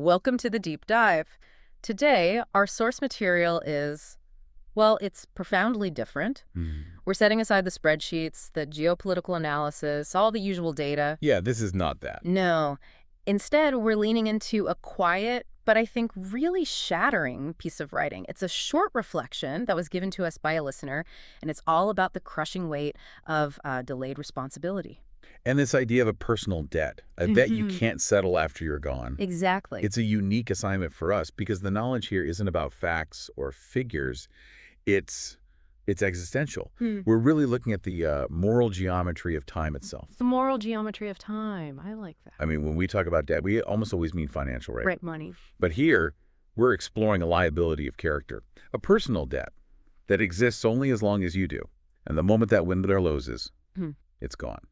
Welcome to the deep dive. Today, our source material is, well, it's profoundly different. Hmm. We're setting aside the spreadsheets, the geopolitical analysis, all the usual data. Yeah, this is not that. No. Instead, we're leaning into a quiet, but I think really shattering piece of writing. It's a short reflection that was given to us by a listener, and it's all about the crushing weight of delayed responsibility. And this idea of a personal debt, a debt you can't settle after you're gone. Exactly. It's a unique assignment for us because the knowledge here isn't about facts or figures. It's it's existential. We're really looking at the moral geometry of time itself. The moral geometry of time. I like that. I mean, when we talk about debt, we almost always mean financial, right? Right, money. But here, we're exploring a liability of character, a personal debt that exists only as long as you do. And the moment that window closes, Hmm. it's gone.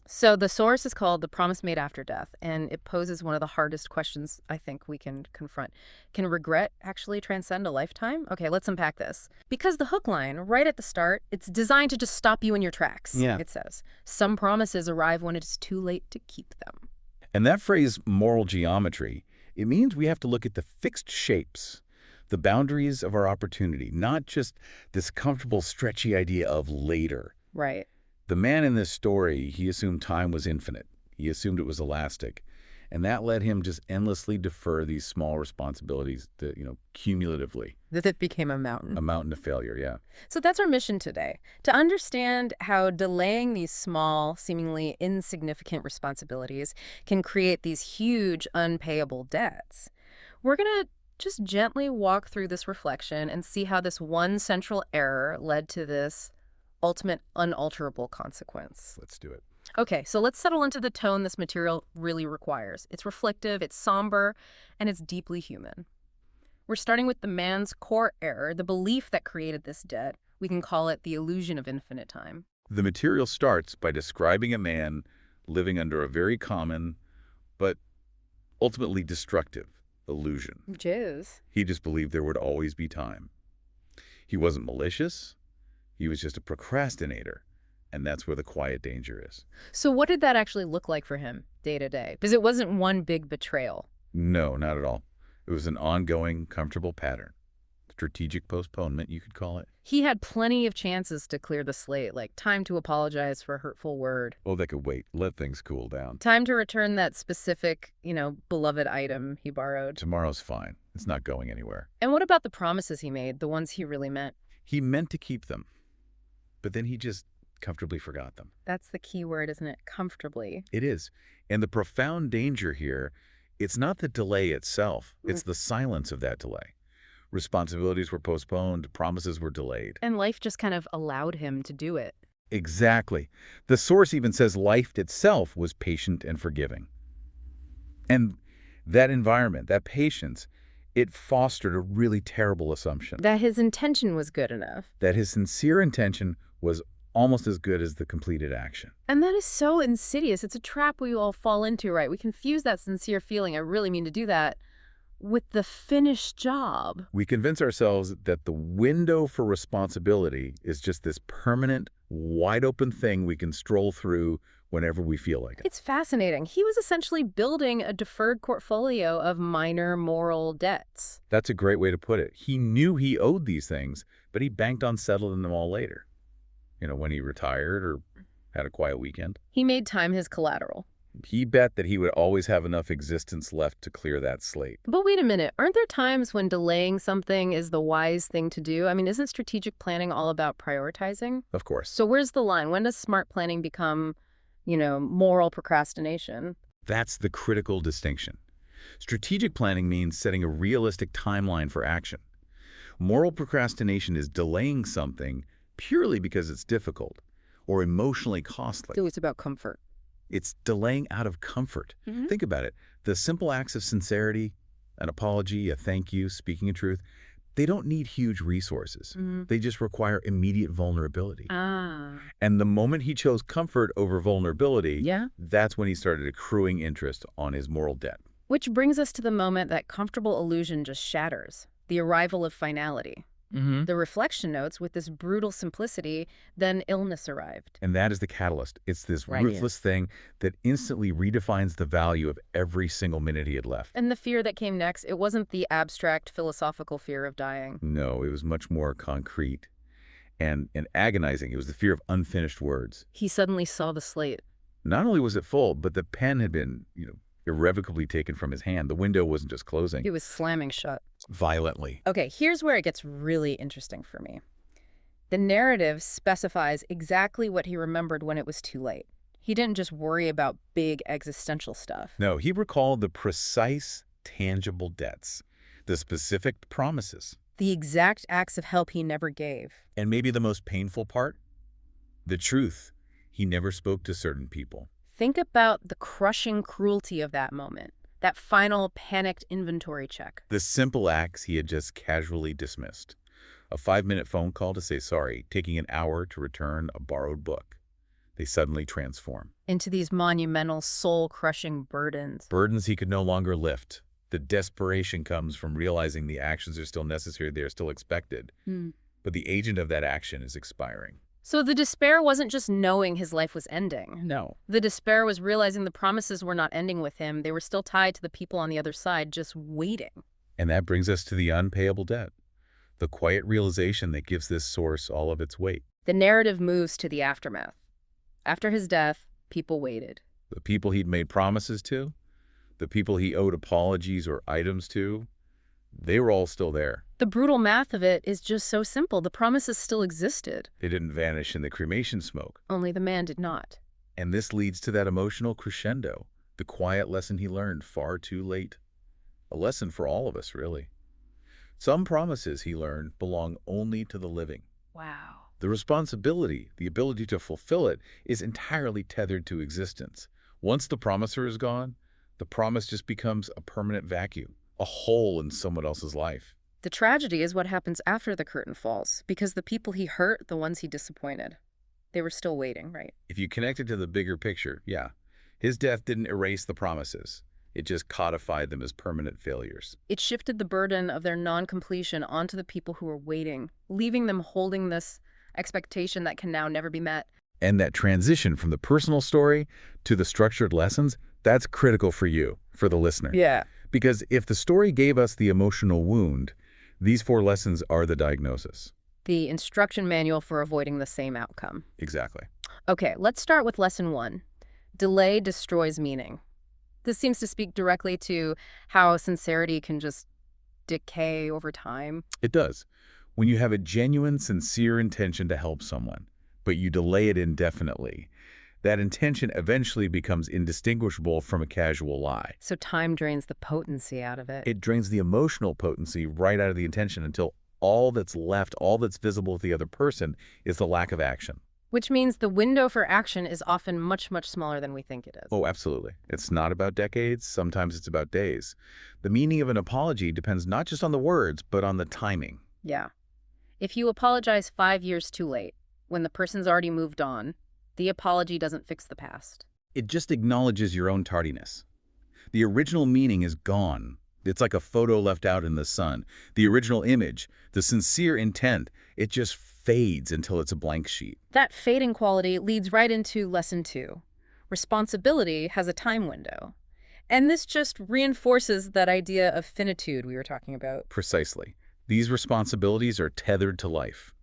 So the source is called The Promise Made After Death, and it poses one of the hardest questions I think we can confront. Can regret actually transcend a lifetime? Okay, let's unpack this. Because the hook line, right at the start, it's designed to just stop you in your tracks, Yeah. it says. Some promises arrive when it is too late to keep them. And that phrase, moral geometry, it means we have to look at the fixed shapes, the boundaries of our opportunity, not just this comfortable, stretchy idea of later. Right. The man in this story, he assumed time was infinite. He assumed it was elastic. And that led him just endlessly defer these small responsibilities that, cumulatively, That it became a mountain. a mountain of failure, yeah. So that's our mission today, to understand how delaying these small, seemingly insignificant responsibilities can create these huge unpayable debts. We're going to just gently walk through this reflection and see how this one central error led to this ultimate unalterable consequence. Let's do it. Okay, so let's settle into the tone this material really requires. It's reflective, it's somber, and it's deeply human. We're starting with the man's core error, the belief that created this debt. We can call it the illusion of infinite time. The material starts by describing a man living under a very common, but ultimately destructive illusion. Jizz. He just believed there would always be time. He wasn't malicious. He was just a procrastinator. And that's where the quiet danger is. So what did that actually look like for him day to day? Because it wasn't one big betrayal. No, not at all. It was an ongoing, comfortable pattern. Strategic postponement, you could call it. He had plenty of chances to clear the slate, like time to apologize for a hurtful word, Oh, that could wait. Let things cool down. time to return that specific, beloved item he borrowed. Tomorrow's fine. It's not going anywhere. And what about the promises he made, the ones he really meant? He meant to keep them, but then he just comfortably forgot them. That's the key word, isn't it? Comfortably. It is. And the profound danger here, it's not the delay itself. It's the silence of that delay. Responsibilities were postponed, promises were delayed. And life just kind of allowed him to do it. Exactly. The source even says life itself was patient and forgiving. And that environment, that patience, it fostered a really terrible assumption. That his intention was good enough. That his sincere intention was almost as good as the completed action. And that is so insidious. It's a trap we all fall into, right? We confuse that sincere feeling, I really mean to do that, with the finished job. We convince ourselves that the window for responsibility is just this permanent, wide-open thing we can stroll through whenever we feel like it. It's fascinating. He was essentially building a deferred portfolio of minor moral debts. That's a great way to put it. He knew he owed these things, but he banked on settling them all later. When he retired or had a quiet weekend. He made time his collateral. He bet that he would always have enough existence left to clear that slate. But wait a minute, aren't there times when delaying something is the wise thing to do? I mean, isn't strategic planning all about prioritizing? Of course. So where's the line? When does smart planning become, moral procrastination? That's the critical distinction. Strategic planning means setting a realistic timeline for action. Moral procrastination is delaying something purely because it's difficult or emotionally costly. So it's about comfort. It's delaying out of comfort. Think about it. The simple acts of sincerity, an apology, a thank you, speaking a truth, they don't need huge resources. They just require immediate vulnerability. Ah. And the moment he chose comfort over vulnerability, Yeah. that's when he started accruing interest on his moral debt. Which brings us to the moment that comfortable illusion just shatters, the arrival of finality. Hmm. The reflection notes with this brutal simplicity, then illness arrived. And that is the catalyst. It's this Right. ruthless thing that instantly redefines the value of every single minute he had left. And the fear that came next, it wasn't the abstract philosophical fear of dying. No, it was much more concrete and agonizing. It was the fear of unfinished words. He suddenly saw the slate. Not only was it full, but the pen had been, irrevocably taken from his hand. The window wasn't just closing. It was slamming shut. Violently. Okay, here's where it gets really interesting for me. The narrative specifies exactly what he remembered when it was too late. He didn't just worry about big existential stuff. No, he recalled the precise, tangible debts, the specific promises. The exact acts of help he never gave. And maybe the most painful part? The truth. He never spoke to certain people. Think about the crushing cruelty of that moment. That final panicked inventory check. The simple acts he had just casually dismissed. A 5-minute phone call to say sorry, taking an hour to return a borrowed book. They suddenly transform. Into these monumental, soul-crushing burdens. Burdens he could no longer lift. The desperation comes from realizing the actions are still necessary, they are still expected. But the agent of that action is expiring. So the despair wasn't just knowing his life was ending. No. The despair was realizing the promises were not ending with him. They were still tied to the people on the other side, just waiting. And that brings us to the unpayable debt. The quiet realization that gives this source all of its weight. The narrative moves to the aftermath. After his death, people waited. The people he'd made promises to, the people he owed apologies or items to, they were all still there. The brutal math of it is just so simple. The promises still existed. They didn't vanish in the cremation smoke. Only the man did not. And this leads to that emotional crescendo, the quiet lesson he learned far too late. A lesson for all of us, really. Some promises he learned belong only to the living. Wow. The responsibility, the ability to fulfill it, is entirely tethered to existence. Once the promiser is gone, the promise just becomes a permanent vacuum, a hole in someone else's life. The tragedy is what happens after the curtain falls, because the people he hurt, the ones he disappointed, they were still waiting, right? If you connect it to the bigger picture, yeah, his death didn't erase the promises. It just codified them as permanent failures. It shifted the burden of their non-completion onto the people who were waiting, leaving them holding this expectation that can now never be met. And that transition from the personal story to the structured lessons, that's critical for you, for the listener. Yeah. Because if the story gave us the emotional wound, these 4 lessons are the diagnosis. The instruction manual for avoiding the same outcome. Exactly. Okay, let's start with lesson 1. Delay destroys meaning. This seems to speak directly to how sincerity can just decay over time. It does. When you have a genuine, sincere intention to help someone, but you delay it indefinitely, that intention eventually becomes indistinguishable from a casual lie. So time drains the potency out of it. It drains the emotional potency right out of the intention until all that's left, all that's visible to the other person, is the lack of action. Which means the window for action is often much, much smaller than we think it is. Oh, absolutely. It's not about decades. Sometimes it's about days. The meaning of an apology depends not just on the words, but on the timing. Yeah. If you apologize 5 years too late, when the person's already moved on, the apology doesn't fix the past. It just acknowledges your own tardiness. The original meaning is gone. It's like a photo left out in the sun. The original image, the sincere intent, it just fades until it's a blank sheet. That fading quality leads right into lesson 2. Responsibility has a time window. And this just reinforces that idea of finitude we were talking about. Precisely. These responsibilities are tethered to life.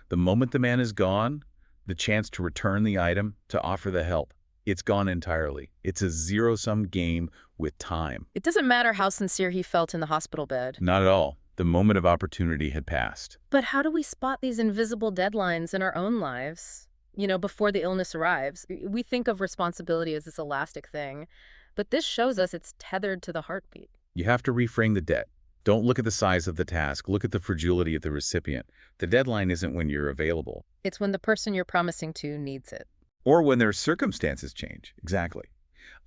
The moment the man is gone, the chance to return the item, to offer the help, it's gone entirely. It's a zero-sum game with time. It doesn't matter how sincere he felt in the hospital bed. Not at all. The moment of opportunity had passed. But how do we spot these invisible deadlines in our own lives? Before the illness arrives. We think of responsibility as this elastic thing, but this shows us it's tethered to the heartbeat. You have to reframe the debt. Don't look at the size of the task. Look at the fragility of the recipient. The deadline isn't when you're available. It's when the person you're promising to needs it. Or when their circumstances change. Exactly.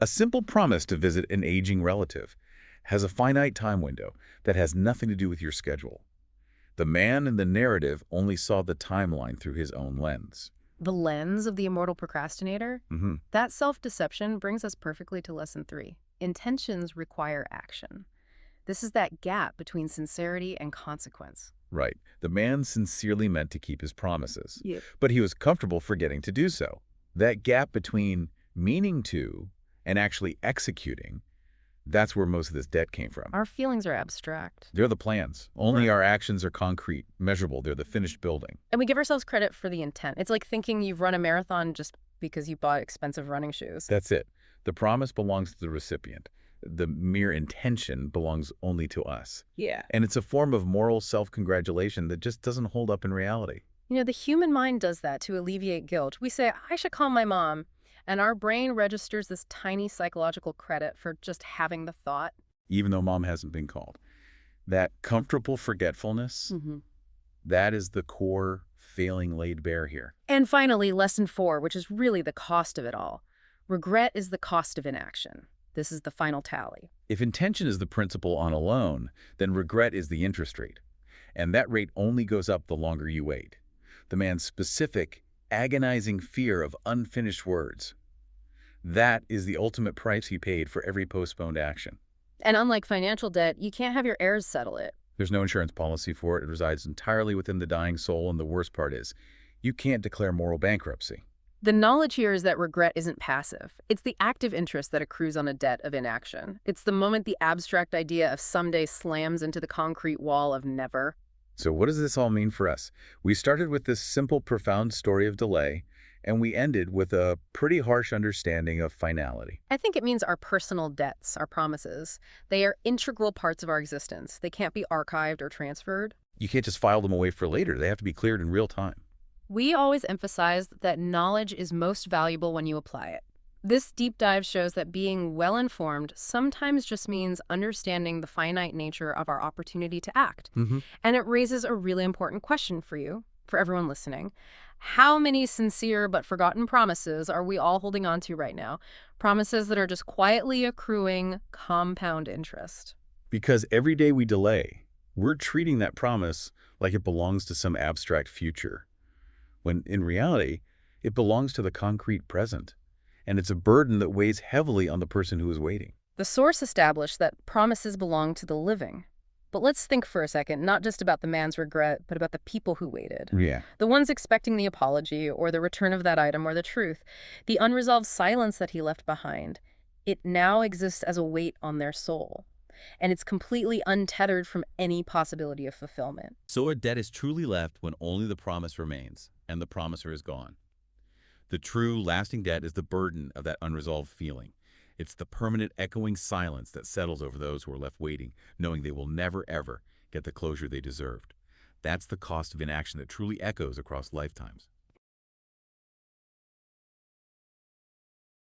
A simple promise to visit an aging relative has a finite time window that has nothing to do with your schedule. The man in the narrative only saw the timeline through his own lens. The lens of the immortal procrastinator? That self-deception brings us perfectly to lesson 3. Intentions require action. This is that gap between sincerity and consequence. Right. The man sincerely meant to keep his promises, Yep. but he was comfortable forgetting to do so. That gap between meaning to and actually executing, that's where most of this debt came from. Our feelings are abstract. They're the plans. Only Right. our actions are concrete, measurable. They're the finished building. And we give ourselves credit for the intent. It's like thinking you've run a marathon just because you bought expensive running shoes. That's it. The promise belongs to the recipient. The mere intention belongs only to us. Yeah. And it's a form of moral self-congratulation that just doesn't hold up in reality. You know, the human mind does that to alleviate guilt. We say, I should call my mom. And our brain registers this tiny psychological credit for just having the thought. Even though mom hasn't been called. That comfortable forgetfulness, that is the core failing laid bare here. And finally, lesson 4, which is really the cost of it all. Regret is the cost of inaction. This is the final tally. If intention is the principal on a loan, then regret is the interest rate. And that rate only goes up the longer you wait. The man's specific, agonizing fear of unfinished words. That is the ultimate price he paid for every postponed action. And unlike financial debt, you can't have your heirs settle it. There's no insurance policy for it. It resides entirely within the dying soul, and the worst part is, you can't declare moral bankruptcy. The knowledge here is that regret isn't passive. It's the active interest that accrues on a debt of inaction. It's the moment the abstract idea of someday slams into the concrete wall of never. So what does this all mean for us? We started with this simple, profound story of delay, and we ended with a pretty harsh understanding of finality. I think it means our personal debts, our promises. They are integral parts of our existence. They can't be archived or transferred. You can't just file them away for later. They have to be cleared in real time. We always emphasize that knowledge is most valuable when you apply it. This deep dive shows that being well-informed sometimes just means understanding the finite nature of our opportunity to act. And it raises a really important question for you, for everyone listening. How many sincere but forgotten promises are we all holding on to right now? Promises that are just quietly accruing compound interest. Because every day we delay, we're treating that promise like it belongs to some abstract future, when in reality, it belongs to the concrete present. And it's a burden that weighs heavily on the person who is waiting. The source established that promises belong to the living. But let's think for a second, not just about the man's regret, but about the people who waited. Yeah. The ones expecting the apology or the return of that item or the truth. The unresolved silence that he left behind. It now exists as a weight on their soul. And it's completely untethered from any possibility of fulfillment. So a debt is truly left when only the promise remains, and the promiser is gone. The true, lasting debt is the burden of that unresolved feeling. It's the permanent echoing silence that settles over those who are left waiting, knowing they will never, ever get the closure they deserved. That's the cost of inaction that truly echoes across lifetimes.